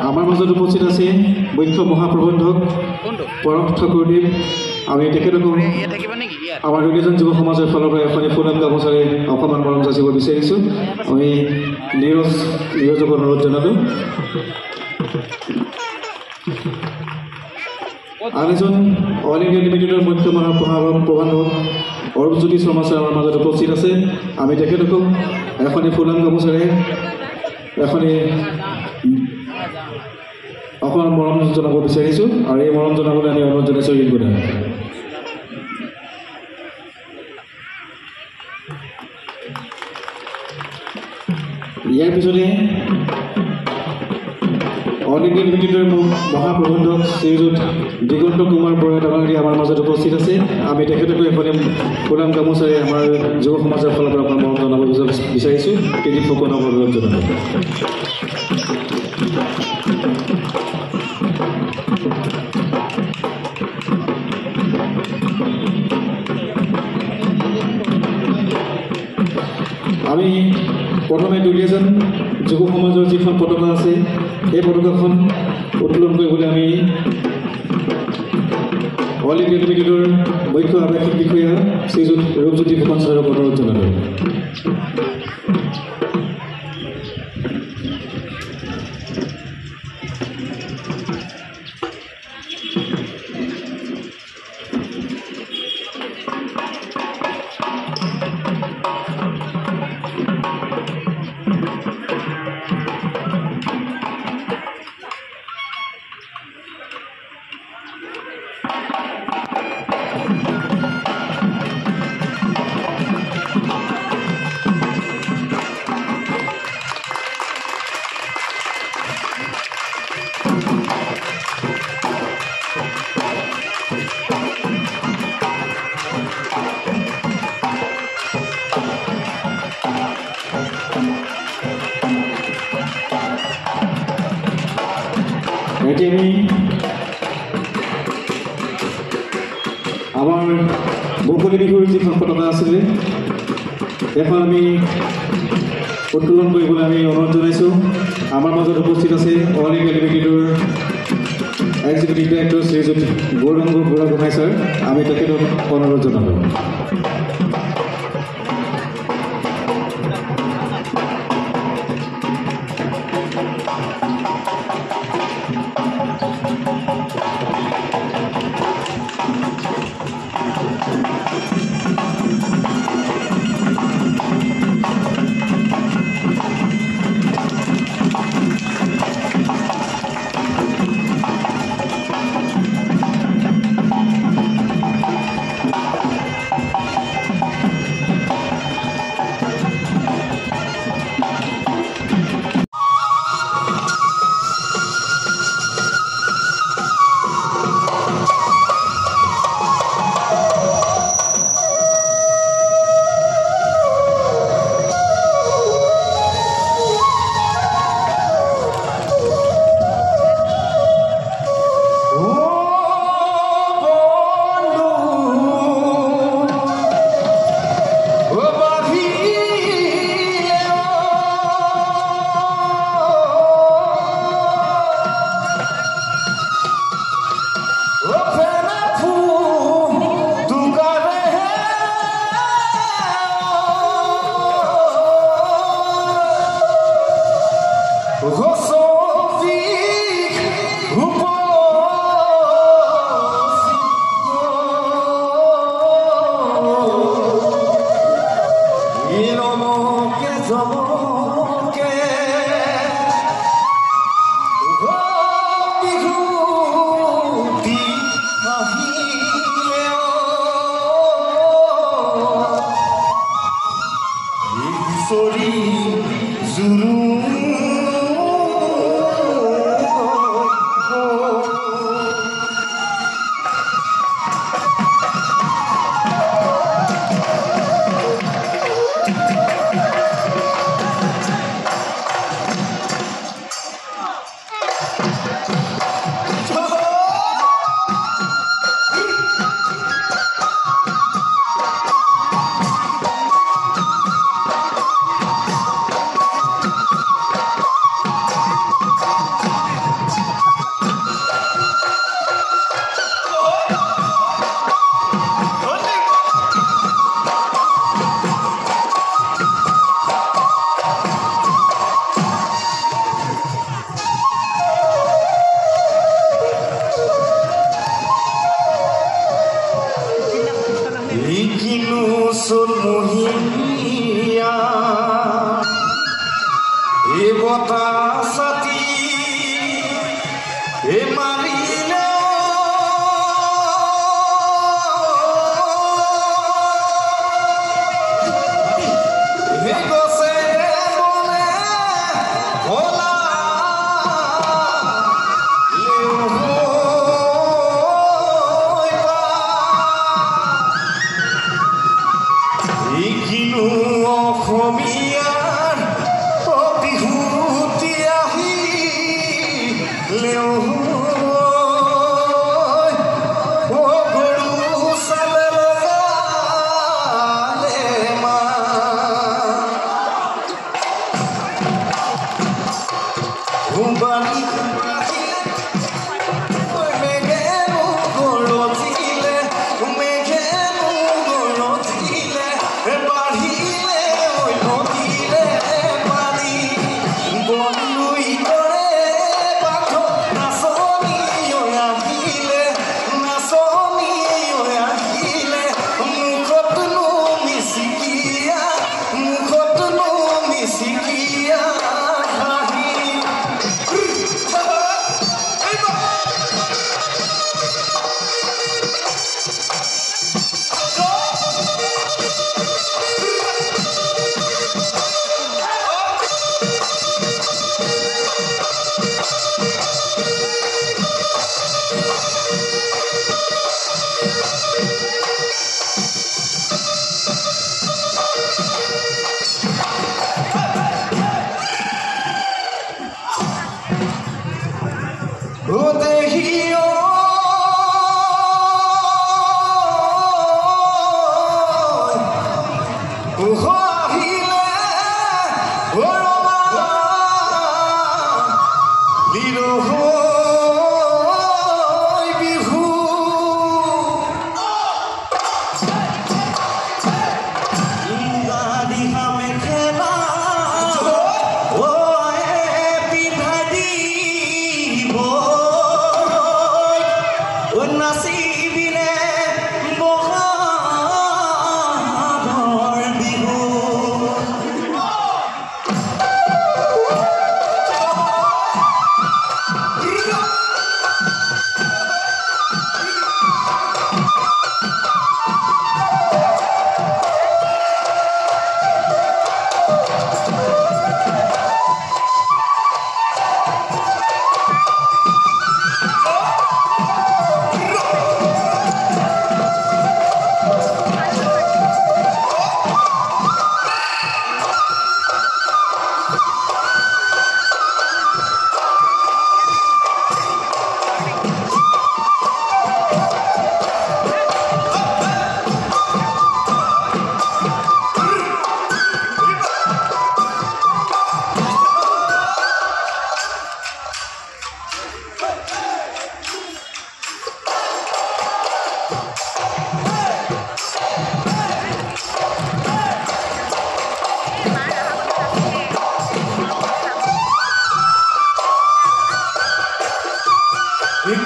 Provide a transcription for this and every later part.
আমাৰ মাজত উপস্থিত আছে মুখ্য মহাপ্ৰবন্ধক পৰম ঠাকুৰদেৱ। আমি তেখেতকো আমাৰ দুজন যুৱ সমাজৰ ফালৰ পৰা এখন ফুলাম গামোচাৰে অকণমান মৰম যাচিব বিচাৰিছোঁ। আমি নীৰজক অনুৰোধ জনালোঁ। আন এজন অল ইণ্ডিয়া লিমিটেডৰ মুখ্য মহাপ্ৰবন্ধক অৰূপজ্যোতি শৰ্মা ছাৰ আমাৰ মাজত উপস্থিত আছে। আমি তেখেতকো এখনি ফুলাম গামোচাৰে এখনি অকণমান মৰম জনাব বিচাৰিছোঁ। আৰু এই মৰম জনাবলৈ আমি অনুৰোধ জনাইছোঁ ৰিংগুদা। ইয়াৰ পিছতে অল ইণ্ডিয়া লিমিটেডৰ মহাপ্ৰবন্ধক শ্ৰীযুত দিগন্ত কুমাৰ বৰা ডাঙৰীয়া আমাৰ মাজত উপস্থিত আছে। আমি তেখেতকো এখনি ফুলাম গামোচাৰে আমাৰ যুৱ সমাজৰ ফালৰ পৰা অকণমান মৰম জনাব বিচাৰিছোঁ। তিনি ফুকনক অনুৰোধ জনাব। আমি প্ৰথমে দুলীয়াজান যুৱ সমাজৰ যিখন পতাকা আছে সেই পতাকাখন উত্তোলন কৰিবলৈ আমি অল ইণ্ডিয়া লিমিটেডৰ মুখ্য আৱাসিক বিষয়া শ্ৰীযুত ৰূপজ্যোতি ফুকন ছাৰক অনুৰোধ জনালোঁ। এতিয়া আমি আমাৰ মুকলি বিহুৰ যিখন পতাকা আছিলে সেইখন আমি উত্তোলন কৰিবলৈ আমি অনুৰোধ জনাইছোঁ। আমাৰ মাজত উপস্থিত আছে অল ইণ্ডিয়া লিমিটেডৰ এক্সিকিউটিভ ডাইৰেক্টৰ শ্ৰীযুত গৌৰাংগ বুঢ়াগোহাঁই ছাৰ। আমি তেখেতক অনুৰোধ জনালোঁ।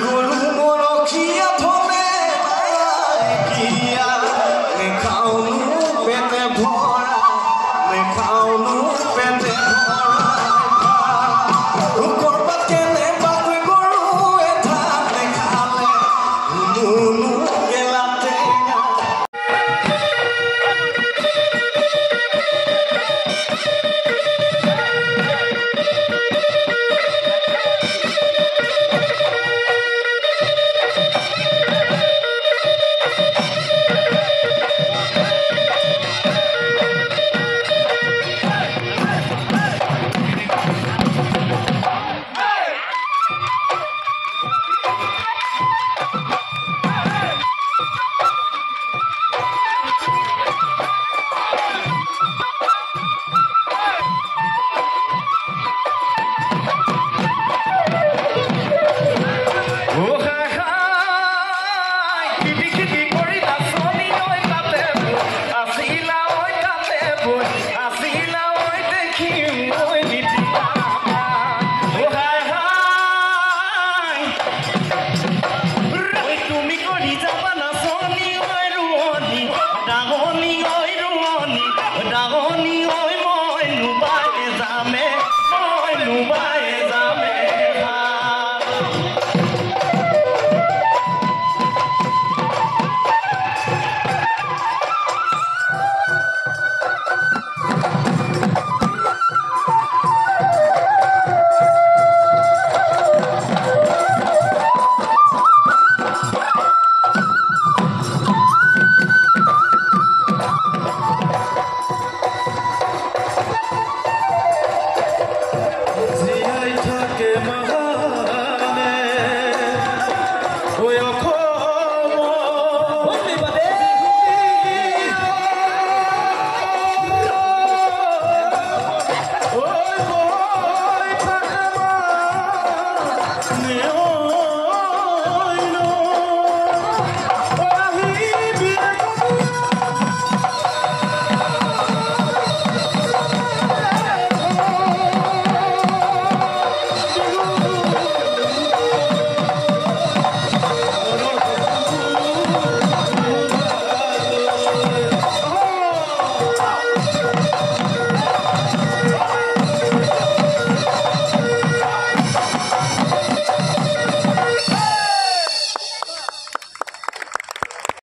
Guru